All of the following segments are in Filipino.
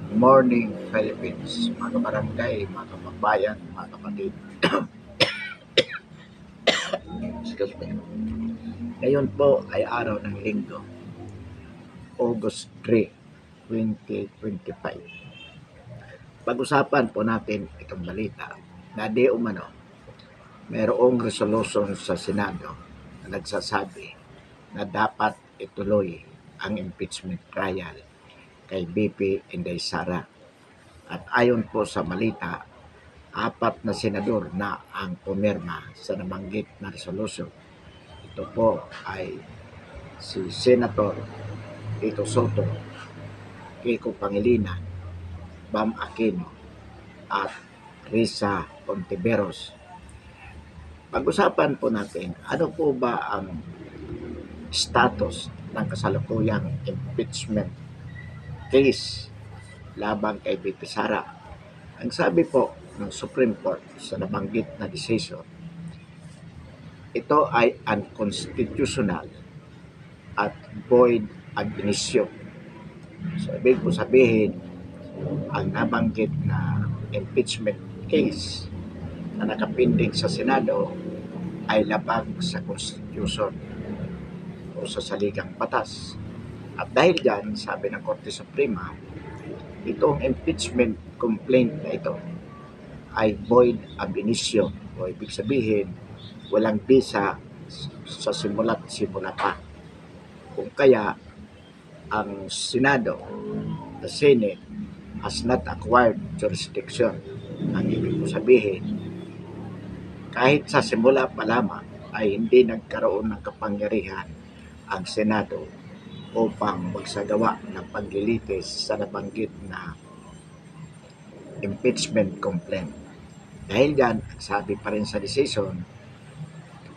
Morning Philippines, mga kabarangay, mga kababayan, mga kapatid. Excuse me. Ngayon po ay araw ng linggo, August 3, 2025. Pag-usapan po natin itong balita na di umano mayroong resolution sa Senado na nagsasabi na dapat ituloy ang impeachment trial kay BP Inday Sara. At ayon po sa balita, 4 na senador na ang pumirma sa nabanggit na resolution. Ito po ay si Senator Tito Soto, Kiko Pangilinan, Bam Aquino, at Risa Hontiveros. Pag-usapan po natin, ano po ba ang status ng kasalukuyang impeachment case laban kay BP Sara. Ang sabi po ng Supreme Court sa nabanggit na decision, ito ay unconstitutional at void ab initio. So, ibig po sabihin, ang nabanggit na impeachment case na nakapinding sa Senado ay labag sa Constitution o sa saligang batas. At dahil dyan, sabi ng Korte Suprema, itong impeachment complaint na ito ay void ab initio o ibig sabihin, walang bisa sa simula pa. Kung kaya, ang Senado, the Senate, has not acquired jurisdiction. Ang ibig ko sabihin, kahit sa simula pa lamang ay hindi nagkaroon ng kapangyarihan ang Senado upang magsagawa ng paglilitis sa nabanggit na impeachment complaint. Dahil dyan, sabi pa rin sa decision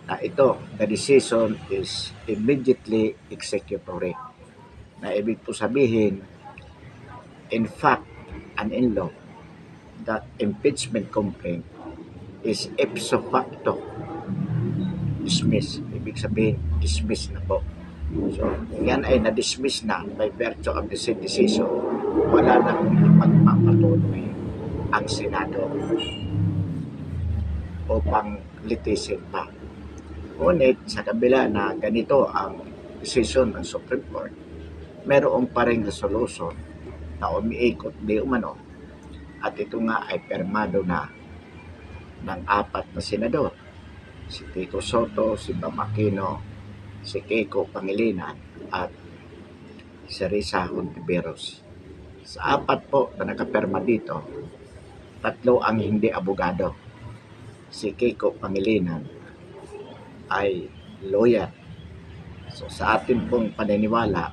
na ito, the decision is immediately executory. Na ibig po sabihin, in fact and in law, that impeachment complaint is ipso facto dismissed. Ibig sabihin, dismiss na po. So, yan ay na-dismiss na by virtue of the same decision. Wala na kung ipagpapatuloy ang Senado upang litisin pa. Ngunit, sa kabila na ganito ang decision ng Supreme Court, meron pa rin resolution na umiikot di umano at ito nga ay permado na ng 4 na senador, si Tito Soto, si Bam Aquino, si Kiko Pangilinan at si Risa Hontiveros. Sa 4 po na nakaperma dito, 3 ang hindi abogado. Si Kiko Pangilinan ay lawyer. So sa atin pong paniniwala,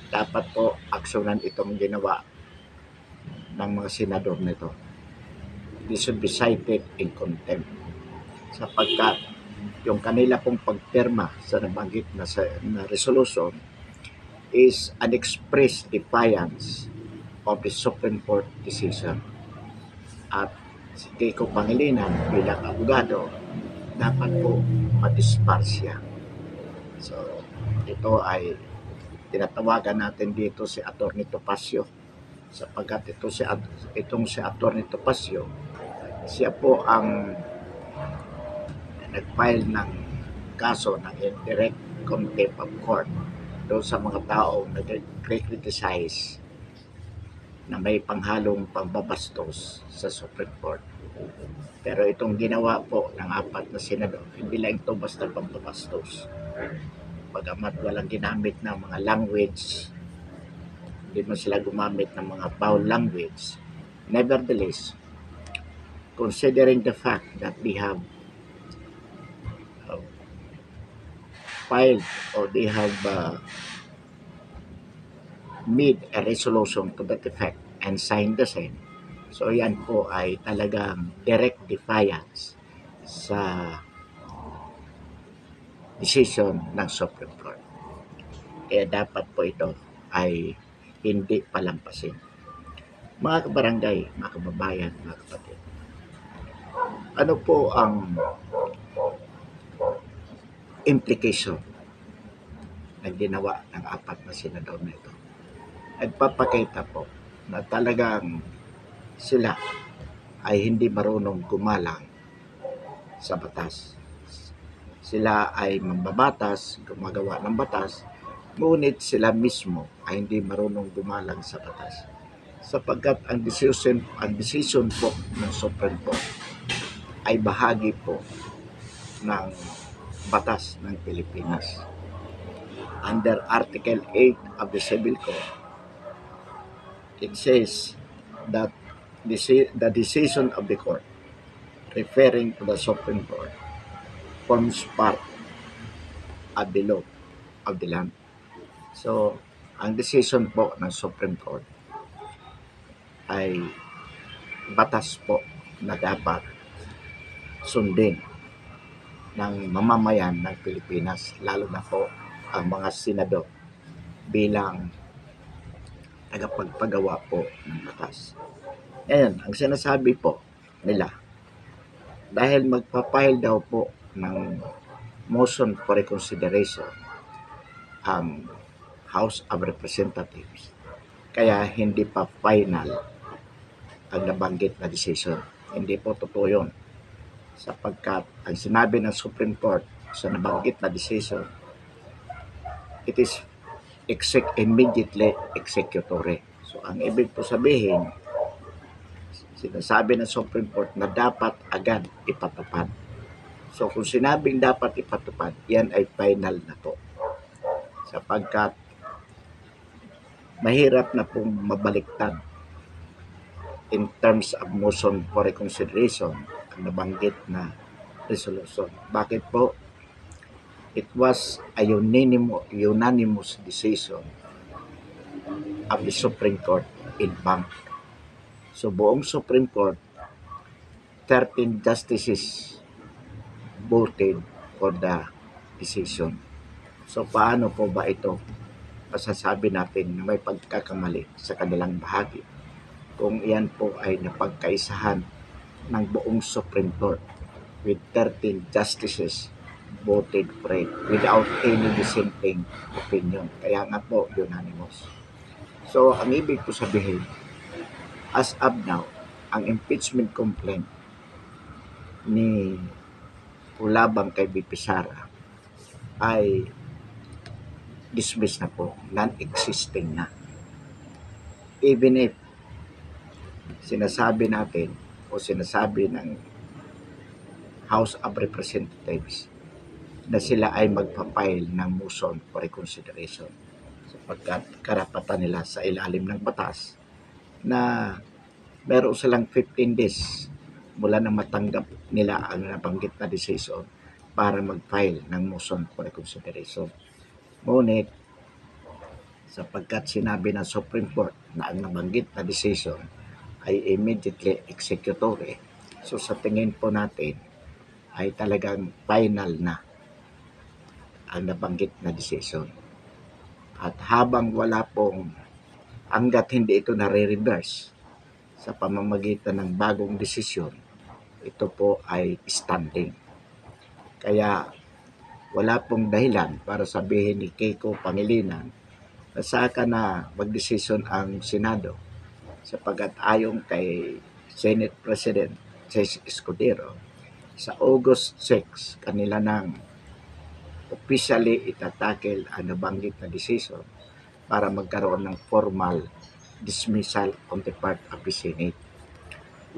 dapat po aksyonan itong ginawa ng mga senador nito. This should be cited in contempt sapagkat yung kanila pong pagpirma sa nabanggit na resolution is an express defiance of the Supreme Court decision. At si Kiko Pangilinan bilang abogado dapat po madisparsya. So ito ay tinatawagan natin dito si Atty. Topacio sapagkat itong si Atty. Topacio, siya po ang nag-file ng kaso ng indirect contempt of court doon sa mga taong nag-criticize na may panghalong pambabastos sa Supreme Court. Pero itong ginawa po ng 4 na senador, hindi lang ito basta pambabastos. Bagamat walang ginamit ng mga language, hindi man sila gumamit ng mga foul language. Nevertheless, considering the fact that they have filed or they have made a resolution to that effect and signed the same. So yan po ay talagang direct defiance sa decision ng Supreme Court. Kaya dapat po ito ay hindi palampasin. Mga kabarangay, mga kababayan, mga kapatid, ano po ang implication ng ginawa ng 4 na senador na ito? Nagpapakita po na talagang sila ay hindi marunong gumalang sa batas. Sila ay mambabatas, gumagawa ng batas, ngunit sila mismo ay hindi marunong gumalang sa batas. Sapagkat ang decision po ng Supreme Court ay bahagi po ng batas ng Pilipinas. Under Article 8 of the Civil Code, it says that the decision of the court referring to the Supreme Court forms part of the law of the land. So, ang decision po ng Supreme Court ay batas po na dapat sundin ng mamamayan ng Pilipinas, lalo na po ang mga senador bilang tagapagpagawa po ng batas. Ngayon, ang sinasabi po nila, dahil magpapile daw po ng motion for reconsideration ang House of Representatives, kaya hindi pa final ang nabanggit na decision. Hindi po totoo yun, sapagkat ang sinabi ng Supreme Court sa nabanggit na decision, it is immediately executory. So, ang ibig po sabihin, sinasabi ng Supreme Court na dapat agad ipatupad. So, kung sinabing dapat ipatupad, yan ay final na po. Sapagkat mahirap na pong mabaliktad in terms of motion for reconsideration ang nabanggit na resolution. Bakit po? It was a unanimous decision of the Supreme Court in bank. So, buong Supreme Court, 13 justices voted for the decision. So, paano po ba ito masasabi natin na may pagkakamali sa kanilang bahagi kung iyan po ay napagkaisahan ng buong Supreme Court with 13 justices voted for it without any dissenting opinion. Kaya nga po, unanimous. So, ang ibig ko sabihin, as of now, ang impeachment complaint ni Ulabang kay BP Sara ay dismiss na po, non-existing na. Even if sinasabi natin o sinasabi ng House of Representatives na sila ay magpapile ng motion for reconsideration sapagkat karapatan nila sa ilalim ng batas na meron silang 15 days mula na matanggap nila ang nabanggit na decision para mag-file ng motion for reconsideration. Ngunit, sapagkat sinabi ng Supreme Court na ang nabanggit na decision ay immediately executory, so sa tingin po natin ay talagang final na ang nabanggit na decision. At habang wala pong, hanggat hindi ito nare-reverse sa pamamagitan ng bagong desisyon, ito po ay standing. Kaya wala pong dahilan para sabihin ni Kiko Pangilinan na saka na magdesisyon ang Senado sapagkat ayon kay Senate President Cesar Escudero, sa August 6 kanila nang officially itatakil ang nabanggit na decision para magkaroon ng formal dismissal on the part of the Senate.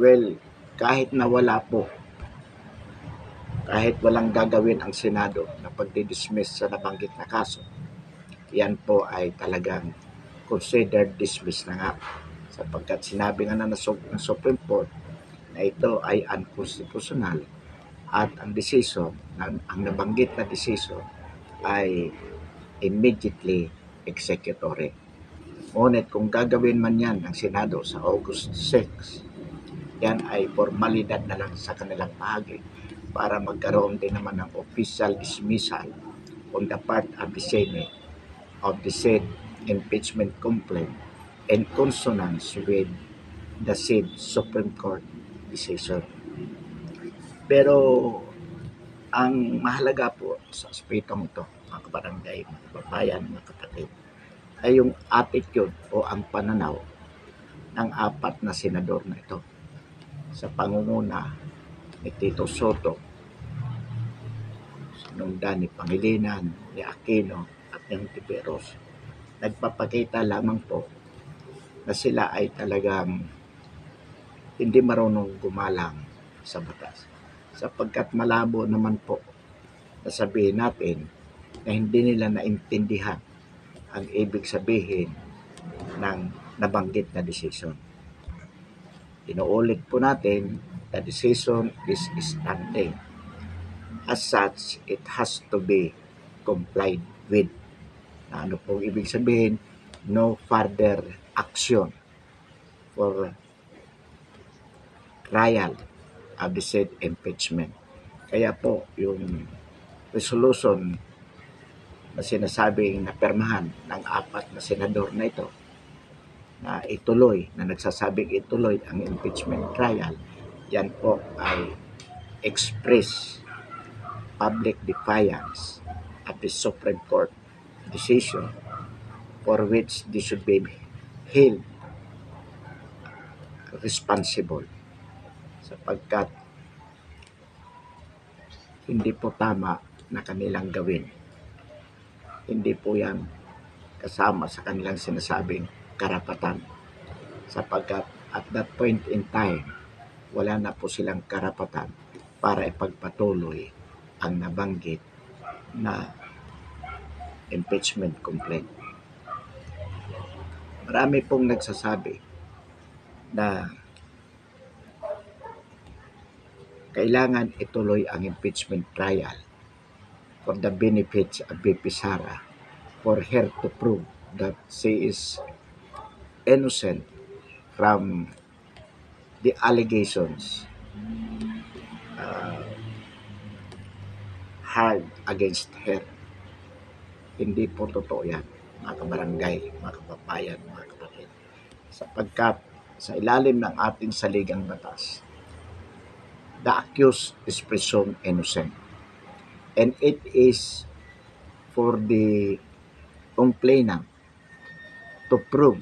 Well, kahit na wala po, kahit walang gagawin ang Senado na pagdi-dismiss sa nabanggit na kaso, yan po ay talagang considered dismiss na nga sapagkat sinabi nga na ng Supreme Court na ito ay unconstitutional at ang decision, ang nabanggit na decision ay immediately executory. Ngunit kung gagawin man yan ng Senado sa August 6, yan ay formalidad na lang sa kanilang bahagi para magkaroon din naman ng official dismissal on the part of the Senate of the said impeachment complaint in consonance with the said Supreme Court decision. Pero ang mahalaga po sa aspetong ito, mga kabarangay, mga kababayan, mga kapatid, ay yung attitude o ang pananaw ng 4 na senador na ito sa pangunguna ni Tito Soto, sinundan ni Pangilinan, ni Aquino at ni Hontiveros. Nagpapakita lamang po na sila ay talagang hindi marunong gumalang sa batas. Sapagkat malabo naman po na sabihin natin na hindi nila naintindihan ang ibig sabihin ng nabanggit na decision. Inuulit po natin, the decision is standing. As such, it has to be complied with. Ano pong ibig sabihin? No further action for trial of the said impeachment. Kaya po, yung resolution na sinasabing napirmahan ng 4 na senador na ito, na ituloy, na nagsasabing ituloy ang impeachment trial, yan po ay express public defiance at the Supreme Court decision for which they should be held responsible, sapagkat hindi po tama na kanilang gawin. Hindi po yan kasama sa kanilang sinasabing karapatan, sapagkat at that point in time, wala na po silang karapatan para ipagpatuloy ang nabanggit na impeachment complaint. Marami pong nagsasabi na kailangan ituloy ang impeachment trial for the benefits of VP Sara, for her to prove that she is innocent from the allegations hard against her. Hindi po totoo yan, mga kabarangay, mga kababayan, mga kapatid. Sapagkat sa ilalim ng ating saligang batas, the accused is presumed innocent. And it is for the complainant to prove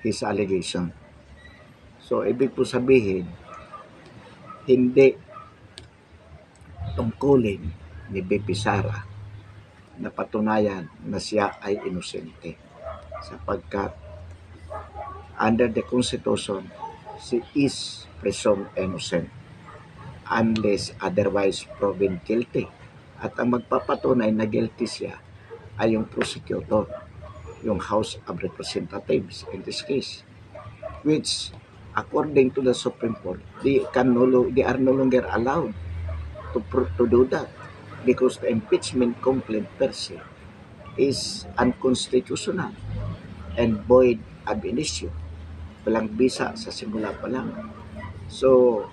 his allegation. So, ibig po sabihin, hindi tungkulin ni BP Sara na patunayan na siya ay inosente, sapagkat under the Constitution, she is presumed innocent unless otherwise proven guilty. At ang magpapatunay na guilty siya ay yung prosecutor, yung House of Representatives in this case, which according to the Supreme Court, they are no longer allowed to do that, because the impeachment complaint per se is unconstitutional and void ab initio. Walang bisa sa simula pa lang. So,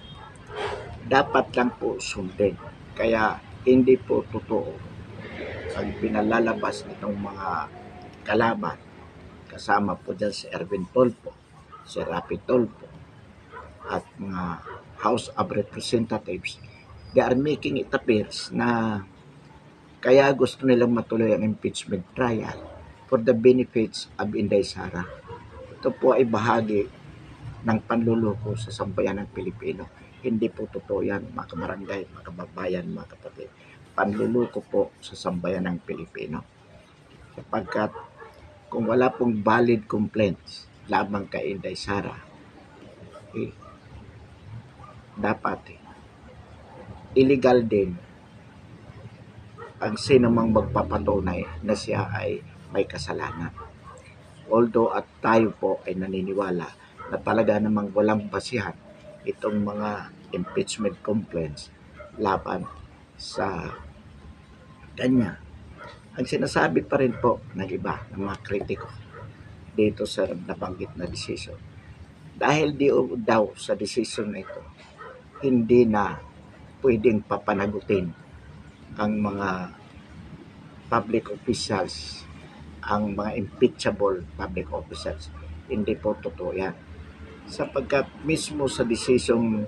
dapat lang po sundin. Kaya hindi po totoo ang pinalalabas nitong mga kalaban. Kasama po dyan si Erwin Tolpo, si Rapi Tolpo, at mga House of Representatives. They are making it appears na kaya gusto nilang matuloy ang impeachment trial for the benefits of Inday Sara. Ito po ay bahagi ng panluloko sa sambayan ng Pilipino. Hindi po totoo yan, mga kabarangay, mga kababayan, mga kapatid. Panluloko po sa sambayan ng Pilipino. Sapagkat kung wala pong valid complaints lamang kay Inday Sara, dapat illegal din ang sinumang magpapatunay na siya ay may kasalanan. Although at tayo po ay naniniwala na talaga namang walang basihan itong mga impeachment complaints laban sa kanya. Ang sinasabi pa rin po ng iba, ng mga kritiko dito sa nabanggit na decision, dahil di daw sa decision na ito, hindi na pwedeng papanagutin ang mga public officials, ang mga impeachable public officials. Hindi po totoo yan. Sapagkat mismo sa decision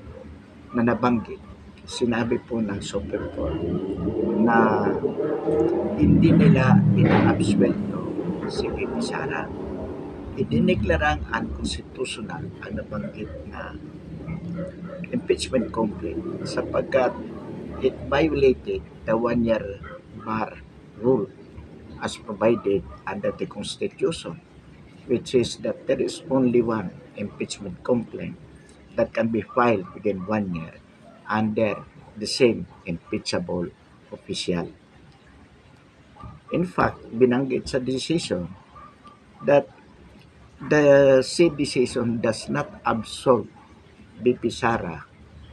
na nabanggit, sinabi po ng Supreme Court na hindi nila ina-absuelto si VP Sara idineklarang unconstitutional ang nabanggit na impeachment complaint sapagkat it violated the one-year bar rule as provided under the Constitution, which is that there is only one impeachment complaint that can be filed within 1 year under the same impeachable official. In fact, binanggit sa decision that the said decision does not absolve BP Sara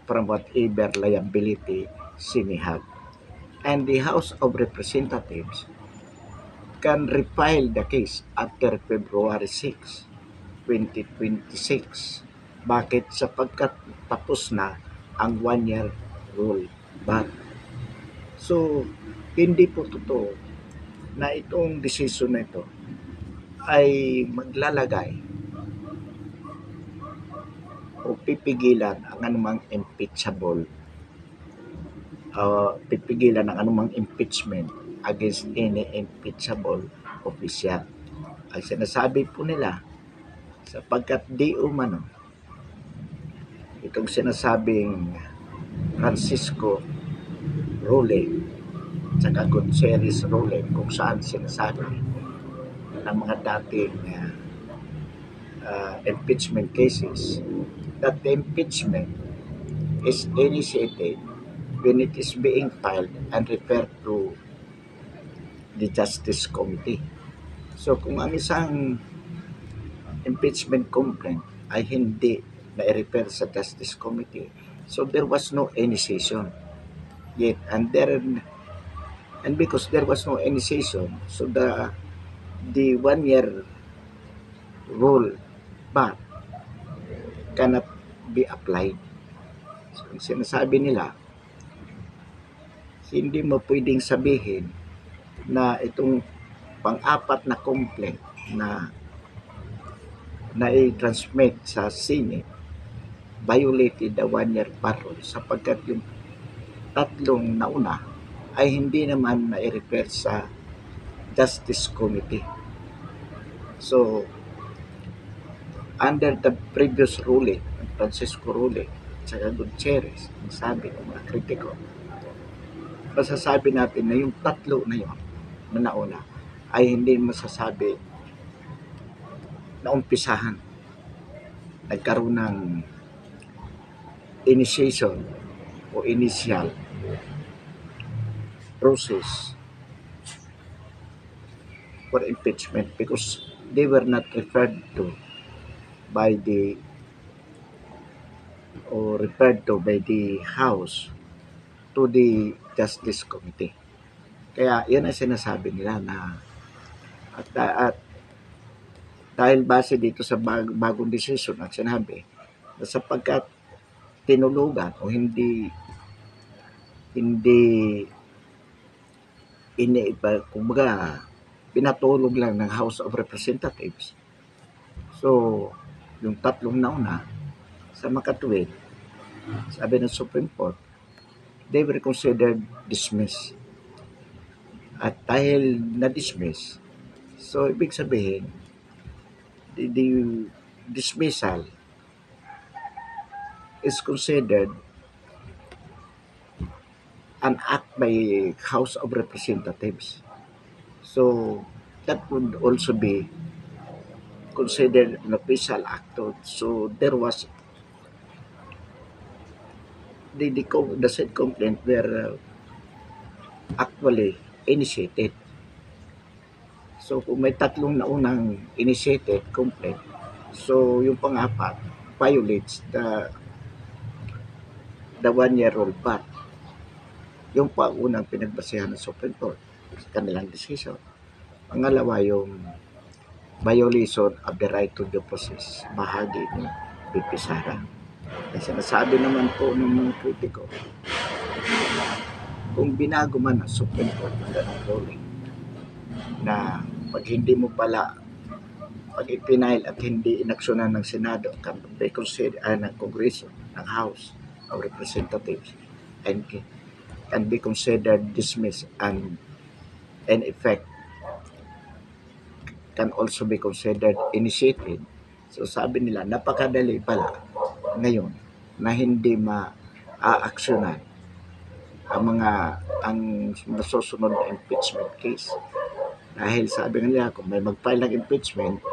from whatever liability she may have. And the House of Representatives can refile the case after February 6, 2026. Bakit? Sapagkat tapos na ang one-year rule ban. So, hindi po totoo na itong decision na ito ay maglalagay o pipigilan ang anumang pipigilan ang anumang impeachment against any impeachable official. Ang sinasabi po nila, sapagkat di umano itong sinasabing Francisco ruling at Gutierrez ruling kung saan sinasabi ng mga dating impeachment cases that the impeachment is initiated when it is being filed and referred to the Justice Committee. So kung ang isang impeachment complaint ay hindi na-refer sa Justice Committee, so there was no initiation yet, and because there was no initiation, so the 1-year rule ban cannot be applied. So, ang sinasabi nila, hindi mo pwedeng sabihin na itong pang-apat na complaint na i-transmit sa Senate violated the 1-year bar rule sapagkat yung tatlong nauna ay hindi naman na-refer sa Justice Committee. So, under the previous ruling, Francisco ruling, at Gutierrez, sabi ng mga kritiko, masasabi natin na yung tatlo na yun na nauna ay hindi masasabi na umpisahan. Nagkaroon ng initiation o initial process for impeachment because they were not referred to by the House to the Justice Committee. Kaya yun ang sinasabi nila na at dahil base dito sa bagong decision at sinabi na sapagkat tinulugan o hindi kumbaga pinatulog lang ng House of Representatives. So, yung tatlong nauna sa makatuwid, sabi ng Supreme Court, they were considered dismissed. At dahil na-dismiss, so ibig sabihin, the dismissal is considered an act by House of Representatives. So that would also be considered an official act. So there was the said complaint were actually initiated. So kung may tatlong naunang initiated complaint, so yung pang-apat violates the 1-year rule ban. Yung unang pinagbasehan ng Supreme Court sa kanilang decision. Pangalawa, yung violation of the right to due process, bahagi ni BP Sara. Kasi sinasabi naman po ng mga kritiko, kung binago man ang Supreme Court ng ganong ruling, na pag hindi mo pala pag ipinail at hindi inaksyonan ng Senado can be considered ng Kongreso, ng House of Representatives, and can be considered dismissed and in effect can also be considered initiated. So sabi nila, napakadali pala ngayon na hindi ma-aaksyonan ang masusunod na impeachment case. Dahil sabi nila, kung may mag-file ng impeachment,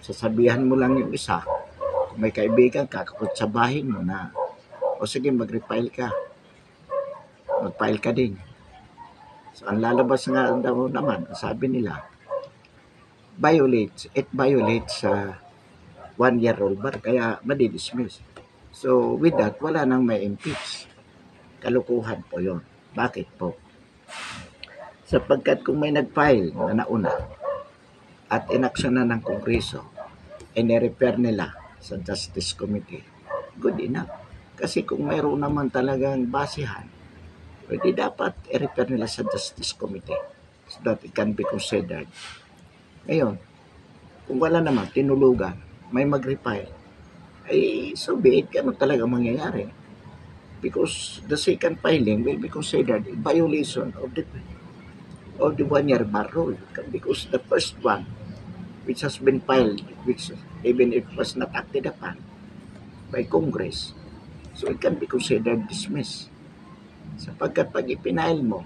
sasabihan mo lang yung isa, kung may kaibigan ka, kakutsabahin mo na, o sige, mag-refile ka. Mag-file ka din. So, ang lalabas nga daw naman, sabi nila, it violates 1-year rule bar, kaya madidismiss. So, with that, wala nang may impeach. Kalukuhan po yon. Bakit po? Sapagkat kung may nag-file na nauna at inaksyonan ng Kongreso, i-refer nila sa Justice Committee, good enough. Kasi kung mayroon naman talagang basihan, pwede dapat i-refer nila sa Justice Committee so that it can be considered. Ngayon, kung wala naman, tinulugan, may mag-refile, ay so be it, ganun talaga mangyayari. Because the second filing will be considered a violation of the 1-year bar rule. Because the first one, which has been filed, which even if it was not acted upon by Congress, so it can be considered dismissed. Sapagkat pag ipinail mo,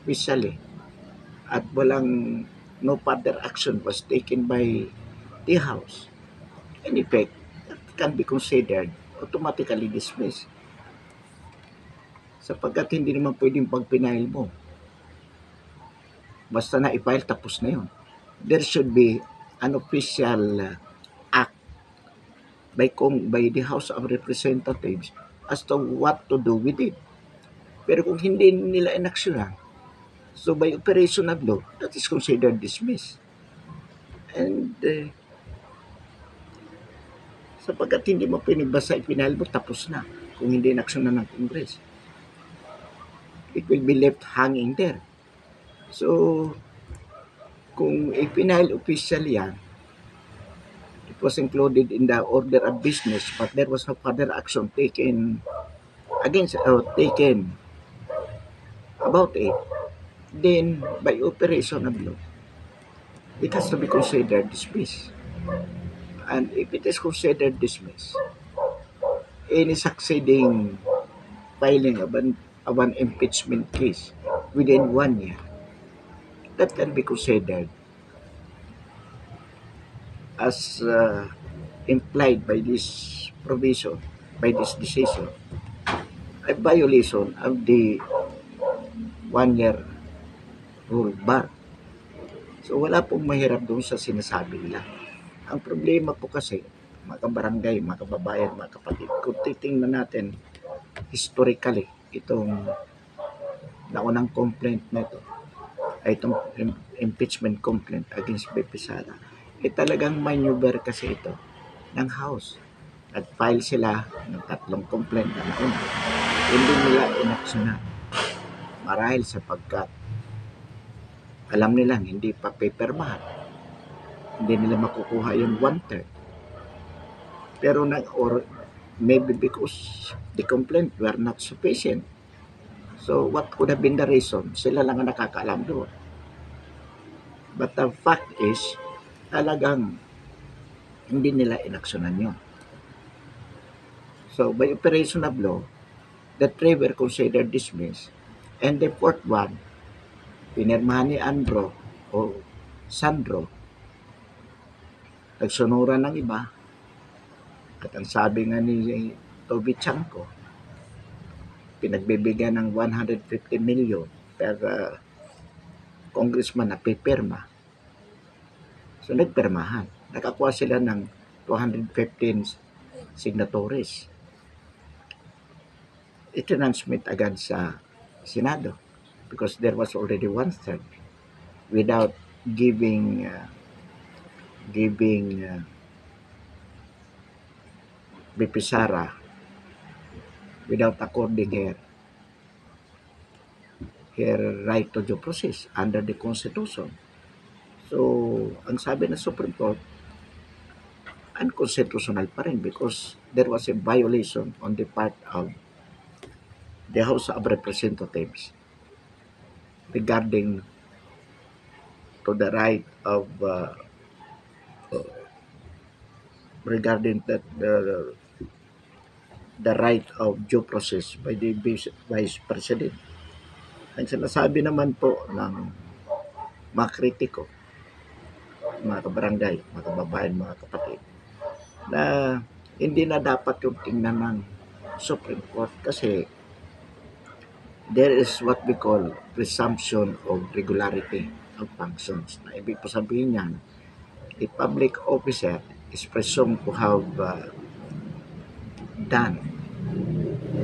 officially, at no further action was taken by the House, in effect, that can be considered automatically dismissed. Sapagkat hindi naman pwedeng pag pinail mo, basta na i-file, tapos na yun. There should be an official act by the House of Representatives as to what to do with it. Pero kung hindi nila inaksyonan, so by operation of law, that is considered dismissed. And sapagkat hindi mo pinibasa ipinahal mo, tapos na. Kung hindi inaksyonan ng Congress, it will be left hanging there. So, kung ipinahal official yan, it was included in the order of business, but there was no further action taken taken about it, then by operation of law, it has to be considered dismissed. And if it is considered dismissed, any succeeding filing of an impeachment case within 1 year, that can be considered as implied by this provision, by this decision, a violation of the 1-year rule bar. So wala pong mahirap doon sa sinasabi nila. Ang problema po kasi, mga kabarangay, mga kababayan, mga kapatid, kung titingnan natin historically itong naunang complaint na ito, ay itong impeachment complaint against BP Sara, talagang maneuver kasi ito ng House. Nag-file sila ng 3 complaint na nauna. Hindi nila inaksyonan. Marahil sapagkat alam nilang hindi pa papermahan, hindi nila makukuha yung 1/3. Pero or maybe because the complaint were not sufficient. So what could have been the reason? Sila lang ang nakakaalam doon. But the fact is, talagang hindi nila inaksyonan yun. So by operation of law, the 3 were considered dismissed. And the 4th one, pinirmahan ni Andro o Sandro, nagsunuran ng iba, at ang sabi nga ni Toby Chanko, pinagbibigyan ng 150 million per congressman na pipirma. So nagpirmahan. Nakakuha sila ng 215 signatories. I-transmit agad sa Senado because there was already 1/3 without giving BP Sara, without according her right to due process under the Constitution. So, ang sabi ng Supreme Court, unconstitutional pa rin because there was a violation on the part of the House of Representatives regarding to the right of regarding that the right of due process by the Vice President. Ang sinasabi naman po ng mga kritiko, mga kabarangay, mga kababayan, mga kapatid, na hindi na dapat yung tingnan ng Supreme Court kasi there is what we call presumption of regularity of functions. Na ibig po sabihin yan, a public officer is presumed to have done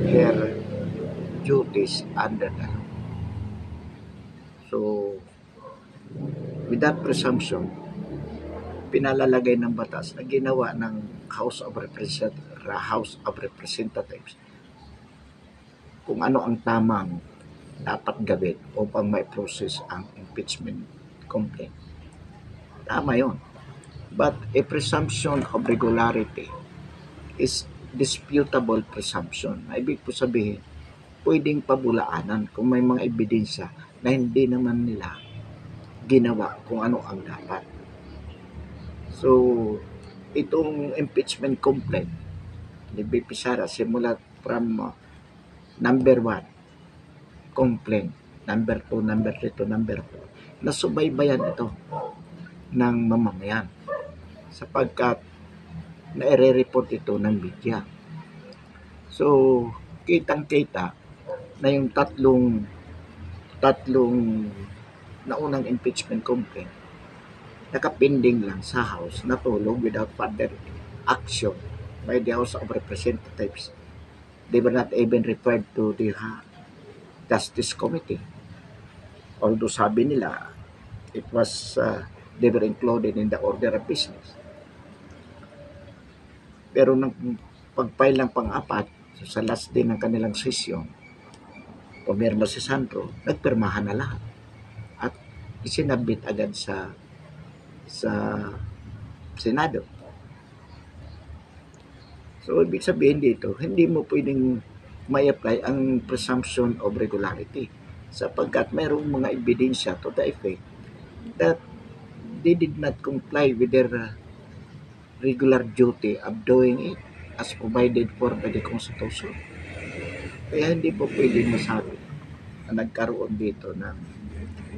her duties under the law. So, with that presumption, pinalalagay ng batas na ginawa ng House of Representatives kung ano ang tamang dapat gawin upang may process ang impeachment complaint. Tama yon. But a presumption of regularity is disputable presumption. Ibig po sabihin, pwedeng pabulaanan kung may mga ebidensya na hindi naman nila ginawa kung ano ang dapat. So, itong impeachment complaint ni BP Sara simula from number 1, complaint, number 2, number 3 to number 4, nasubaybayan ito ng mamamayan sapagkat naire-report ito ng media. So, kitang-kita na yung tatlong naunang impeachment complaint nakapinding lang sa House, natulog without further action by the House of Representatives. They were not even referred to the Justice Committee. Although sabi nila, it was, they were included in the order of business. Pero nang pag-file ng pang-apat, sa last day ng kanilang session, pumirma si Sandro, nagpirmahan na lahat. At isinabit agad sa Senado. So, ibig sabihin dito, hindi mo pwedeng may-apply ang presumption of regularity sapagkat mayroong mga ebidensya to the effect that they did not comply with their regular duty of doing it as provided for by the Constitution. Kaya hindi po pwedeng masabi na nagkaroon dito na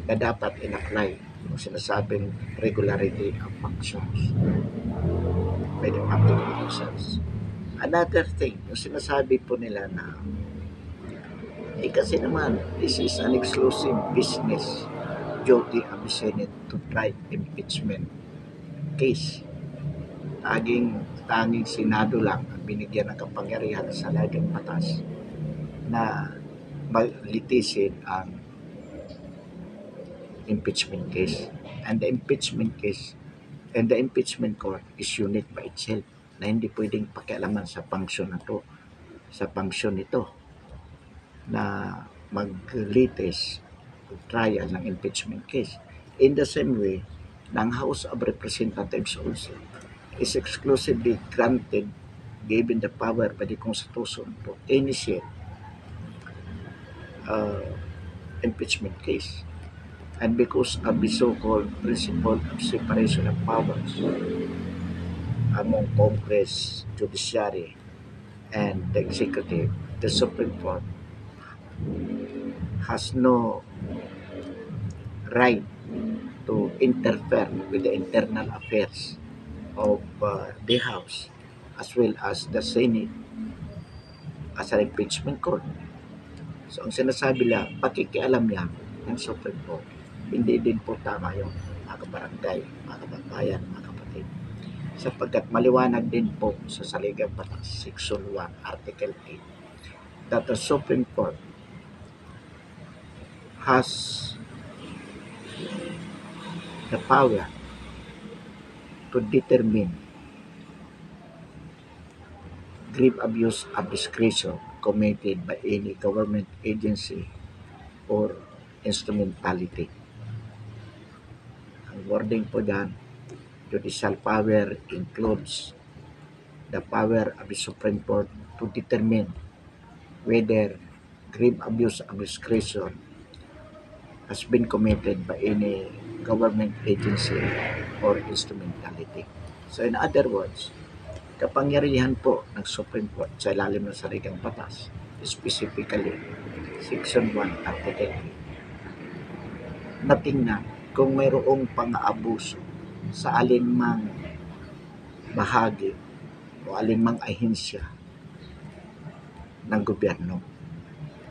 dapat in-apply yung sinasabing regularity of functions by the public officers. Another thing, yung sinasabi po nila na kasi naman, this is an exclusive business duty of the Senate to try impeachment case. Tanging Senado lang ang binigyan ng kapangyarihan sa lagang batas na maglitisin ang impeachment case. And the impeachment case and the impeachment court is unique by itself na hindi pwedeng pakialaman sa function nito na maglitis o trial ng impeachment case. In the same way, ng House of Representatives also is exclusively given the power by the Constitution to initiate impeachment case. And because of the so-called principle of separation of powers among Congress, Judiciary, and the Executive, the Supreme Court has no right to interfere with the internal affairs of the House as well as the Senate as an impeachment court. So, ang sinasabi lang, pakikialam yan ng Supreme Court. Hindi din po tama yun, mga kabarangay, mga kababayan, mga kapatid. Sapagkat maliwanag din po sa Saligang Batas, Section 1, Article 8, that the Supreme Court has the power to determine grave abuse of discretion committed by any government agency or instrumentality. Ang wording po dyan, judicial power includes the power of the Supreme Court to determine whether grave abuse of discretion has been committed by any government agency or instrumentality. So in other words, kapangyarihan po ng Supreme Court sa ilalim ng saligang batas, specifically Section 1 Article 8, na tingnan kung mayroong pang-aabuso sa alinmang bahagi o alinmang ahensya ng gobyerno.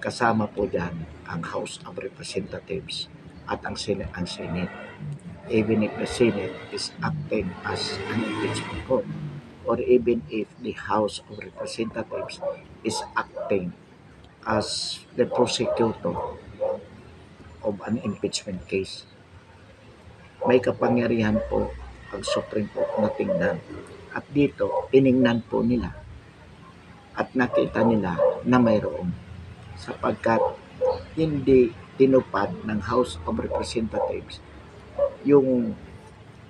Kasama po dyan ang House of Representatives at ang Senate. Even if the Senate is acting as an impeachment court, or even if the House of Representatives is acting as the prosecutor of an impeachment case, may kapangyarihan po ang Supreme Court na tingnan. At dito, tiningnan po nila at nakita nila na mayroon, sapagkat hindi tinupad ng House of Representatives yung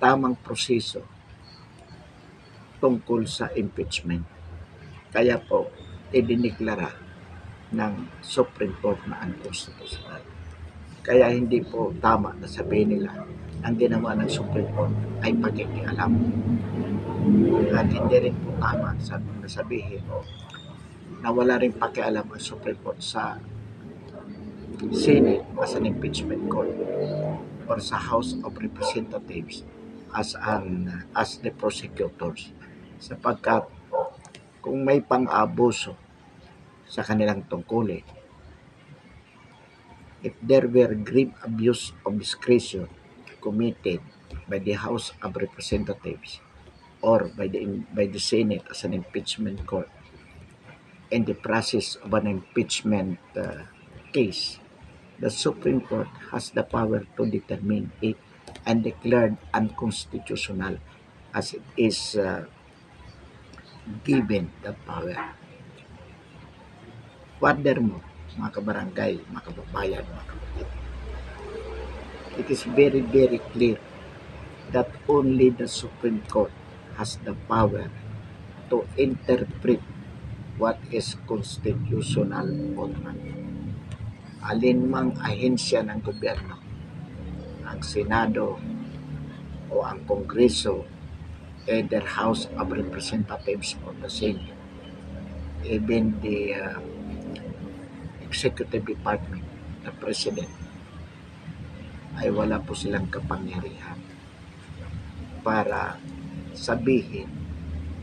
tamang proseso tungkol sa impeachment. Kaya po, idiniklara ng Supreme Court na unconstitutional. Kaya hindi po tama na sabihin nila ang ginawa ng Supreme Court ay pakikialam. At hindi rin po tama na sabihin na wala rin pakialam ang Supreme Court sa Senate as an impeachment court or sa House of Representatives as the prosecutors, sapagkat kung may pang-abuso sa kanilang tungkulin, if there were grave abuse of discretion committed by the House of Representatives or by the Senate as an impeachment court in the process of an impeachment case, the Supreme Court has the power to determine it and declared unconstitutional as it is given that power. Furthermore, mga kabarangay, mga kababayan, mga kapatid, it is very, very clear that only the Supreme Court has the power to interpret what is constitutional or not. Alinmang ahensya ng gobyerno, ang Senado o ang Kongreso, either House of Representatives or the Senate, even the Executive Department, the President, ay wala po silang kapangyarihan para sabihin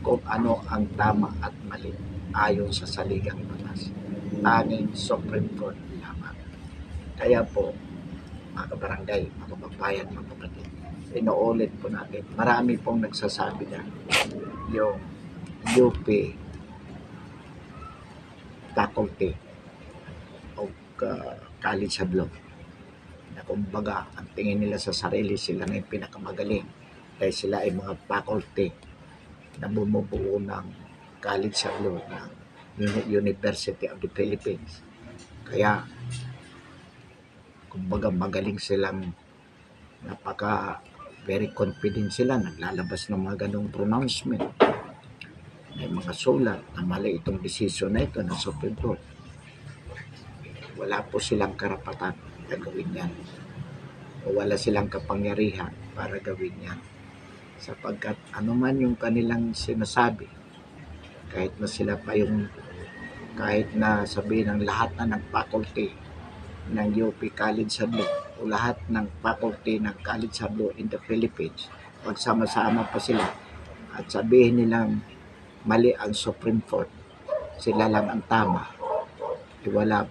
kung ano ang tama at mali ayon sa saligang batas. Tanging Supreme Court lamang. Kaya po, mga kabarangay, mga kababayan, mga kapatid, inuulit po natin, marami pong nagsasabi na yung UP faculty o college of law, na kumbaga ang tingin nila sa sarili, sila na yung pinakamagaling dahil sila ay mga faculty na bumubuo ng college of law ng University of the Philippines. Kaya kumbaga magaling silang, very confident sila, naglalabas ng mga ganong pronouncement. May mga sulat na mali itong desisyon na ito ng Supreme Court. Wala po silang karapatan na gawin yan. O wala silang kapangyarihan para gawin yan. Sapagkat anuman yung kanilang sinasabi, kahit na sabihin ng lahat na ng faculty ng UP College of Law o lahat ng faculty ng College of Law in the Philippines, magsama-sama pa sila at sabihin nilang mali ang Supreme Court, sila lang ang tama, wala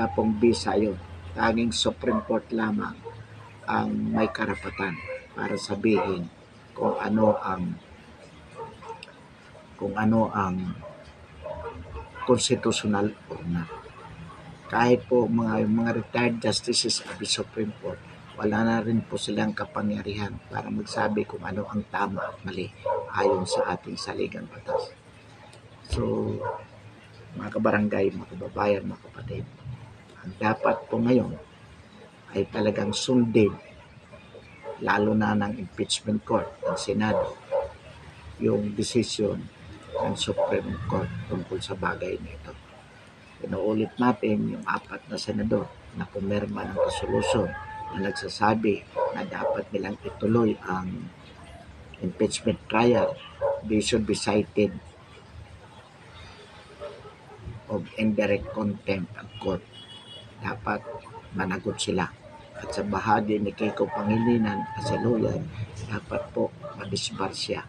pong bisa yun. Tanging Supreme Court lamang ang may karapatan para sabihin kung ano ang constitutional or not. Kahit po mga retired justices of the Supreme Court, wala na rin po silang kapangyarihan para magsabi kung ano ang tama at mali ayon sa ating saligang batas. So, mga kabarangay, mga kababayan, mga kapatid, ang dapat po ngayon ay talagang sundin, lalo na ng impeachment court ng Senado, yung decision ng Supreme Court tungkol sa bagay nito. Inuulit natin yung 4 na senador na pumirma ng resolution na nagsasabi na dapat nilang ituloy ang impeachment trial. They should be cited of indirect contempt of court. Dapat managot sila. At sa bahagi ni Kiko Pangilinan as a lawyer, dapat po madisbar siya.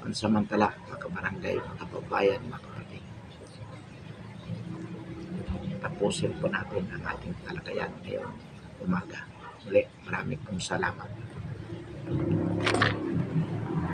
Pansamantala, mga kabarangay, mga kababayan, mga kapatid, tapusin po natin ang ating talakayan ngayong umaga. Muli, maraming pong salamat.